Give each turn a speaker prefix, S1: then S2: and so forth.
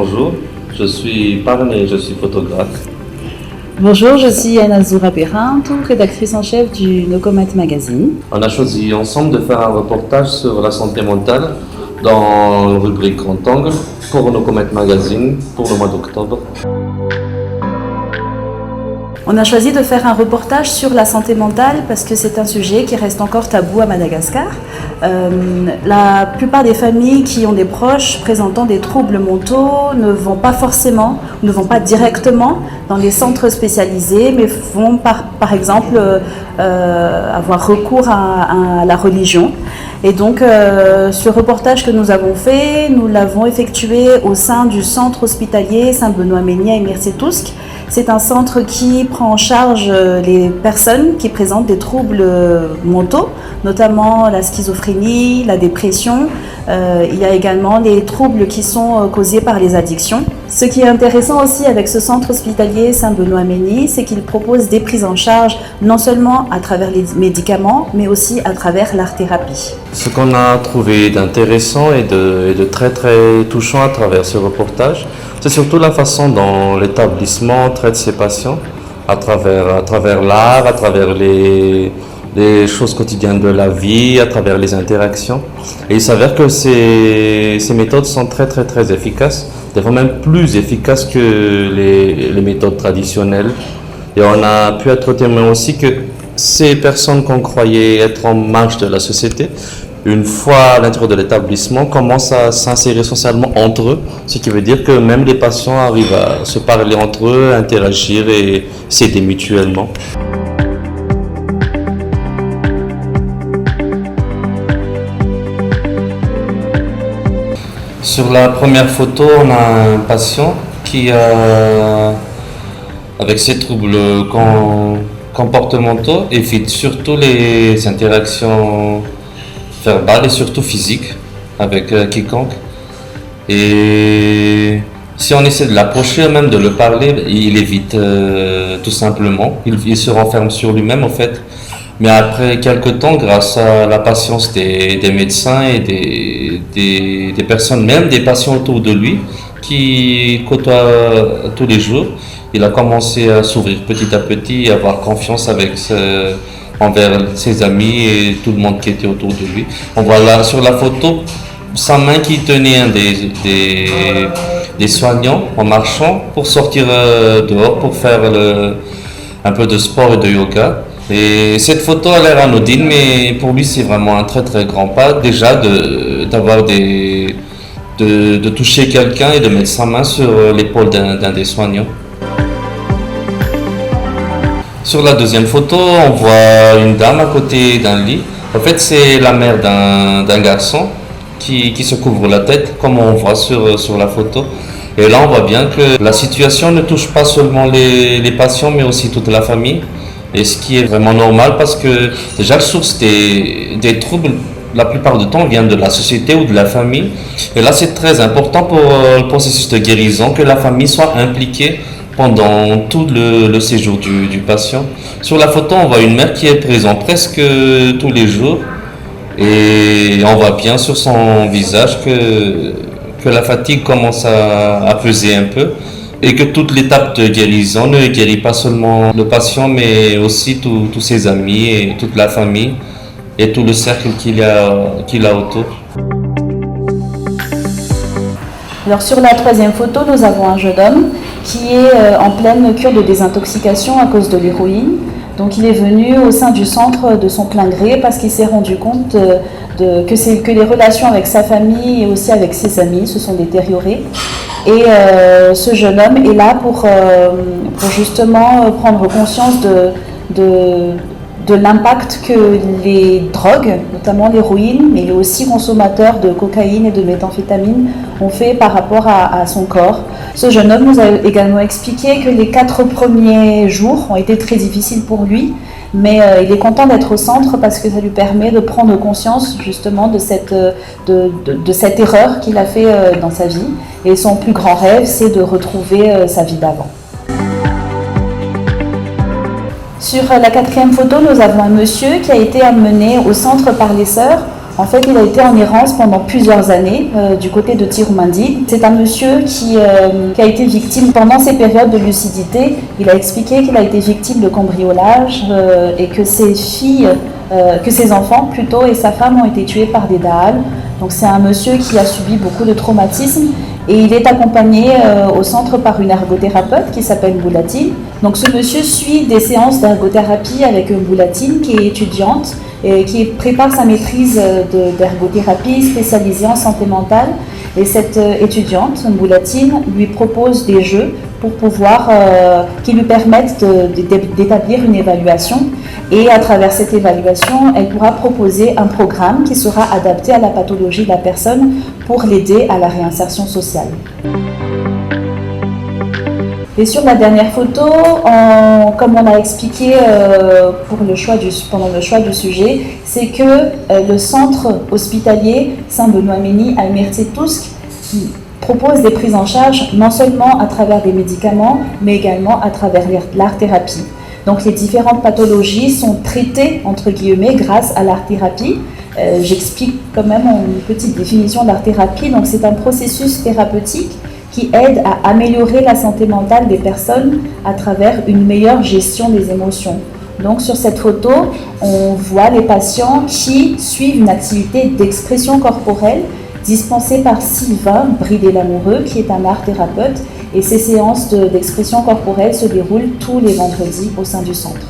S1: Bonjour, je suis parrain et je suis photographe.
S2: Bonjour, je suis Anna Zoura Perrinto, rédactrice en chef du No Comment Magazine.
S1: On a choisi ensemble de faire un reportage sur la santé mentale dans la rubrique Grand Angle pour No Comment Magazine pour le mois d'octobre.
S2: On a choisi de faire un reportage sur la santé mentale parce que c'est un sujet qui reste encore tabou à Madagascar. La plupart des familles qui ont des proches présentant des troubles mentaux ne vont pas directement dans les centres spécialisés, mais vont par exemple avoir recours à la religion. Et donc, ce reportage que nous avons fait, nous l'avons effectué au sein du centre hospitalier Saint-Benoît-Ménia et Mircea-Tousque. C'est un centre qui prend en charge les personnes qui présentent des troubles mentaux, notamment la schizophrénie, la dépression. Il y a également les troubles qui sont causés par les addictions. Ce qui est intéressant aussi avec ce centre hospitalier Saint-Benoît-Ménia, c'est qu'il propose des prises en charge non seulement à travers les médicaments, mais aussi à travers l'art-thérapie.
S1: Ce qu'on a trouvé d'intéressant et de très très touchant à travers ce reportage, c'est surtout la façon dont l'établissement traite ses patients à travers l'art, à travers les choses quotidiennes de la vie, à travers les interactions. Et il s'avère que ces méthodes sont très très très efficaces, des fois même plus efficaces que les méthodes traditionnelles. Et on a pu être témoin aussi que ces personnes qu'on croyait être en marge de la société, une fois à l'intérieur de l'établissement, commencent à s'insérer socialement entre eux, ce qui veut dire que même les patients arrivent à se parler entre eux, interagir et s'aider mutuellement. Sur la première photo, on a un patient qui a, avec ses troubles comportementaux, évite surtout les interactions verbales et surtout physiques avec quiconque. Et si on essaie de l'approcher, même de le parler, il évite tout simplement. Il se renferme sur lui-même en fait. Mais après quelques temps, grâce à la patience des médecins et des personnes, même des patients autour de lui, qui côtoient tous les jours, il a commencé à s'ouvrir petit à petit, à avoir confiance envers ses amis et tout le monde qui était autour de lui. On voit là sur la photo sa main qui tenait un des soignants en marchant pour sortir dehors pour faire un peu de sport et de yoga. Et cette photo a l'air anodine, mais pour lui c'est vraiment un très très grand pas déjà de toucher quelqu'un et de mettre sa main sur l'épaule d'un des soignants. Sur la deuxième photo, on voit une dame à côté d'un lit. En fait, c'est la mère d'un garçon qui se couvre la tête, comme on voit sur la photo. Et là, on voit bien que la situation ne touche pas seulement les patients, mais aussi toute la famille. Et ce qui est vraiment normal parce que déjà la source des troubles, la plupart du temps, vient de la société ou de la famille. Et là, c'est très important pour le processus de guérison que la famille soit impliquée pendant tout le séjour du patient. Sur la photo, on voit une mère qui est présente presque tous les jours et on voit bien sur son visage que la fatigue commence à peser un peu et que toute l'étape de guérison ne guérit pas seulement le patient mais aussi tous ses amis et toute la famille et tout le cercle qu'il a autour.
S2: Alors sur la troisième photo, nous avons un jeune homme qui est en pleine cure de désintoxication à cause de l'héroïne. Donc il est venu au sein du centre de son plein gré parce qu'il s'est rendu compte que les relations avec sa famille et aussi avec ses amis se sont détériorées. Et ce jeune homme est là pour justement prendre conscience de l'impact que les drogues, notamment l'héroïne, mais il est aussi consommateur de cocaïne et de méthamphétamine, ont fait par rapport à son corps. Ce jeune homme nous a également expliqué que les 4 premiers jours ont été très difficiles pour lui, mais il est content d'être au centre parce que ça lui permet de prendre conscience justement de cette erreur qu'il a fait dans sa vie. Et son plus grand rêve, c'est de retrouver sa vie d'avant. Sur la 4e photo, nous avons un monsieur qui a été amené au centre par les sœurs En fait, il a été en errance pendant plusieurs années du côté de Tiroumandi. C'est un monsieur qui a été victime pendant ces périodes de lucidité. Il a expliqué qu'il a été victime de cambriolage et que ses enfants plutôt et sa femme ont été tués par des Dahal. Donc c'est un monsieur qui a subi beaucoup de traumatismes et il est accompagné au centre par une ergothérapeute qui s'appelle Boulatine. Donc ce monsieur suit des séances d'ergothérapie avec Boulatine qui est étudiante et qui prépare sa maîtrise d'ergothérapie spécialisée en santé mentale. Et cette étudiante, Boulatine, lui propose des jeux pour qui lui permettent d'établir une évaluation. Et à travers cette évaluation, elle pourra proposer un programme qui sera adapté à la pathologie de la personne pour l'aider à la réinsertion sociale. Et sur la dernière photo, comme on a expliqué pendant le choix du sujet, c'est que le centre hospitalier Saint-Benoît-Mény Almerti-Tousk propose des prises en charge non seulement à travers des médicaments, mais également à travers l'art-thérapie. Donc les différentes pathologies sont traitées, entre guillemets, grâce à l'art-thérapie. J'explique quand même une petite définition de l'art-thérapie. Donc c'est un processus thérapeutique qui aide à améliorer la santé mentale des personnes à travers une meilleure gestion des émotions. Donc sur cette photo, on voit les patients qui suivent une activité d'expression corporelle dispensée par Sylvain Bridé-Lamoureux, qui est un art-thérapeute. Et ces séances d'expression corporelle se déroulent tous les vendredis au sein du centre.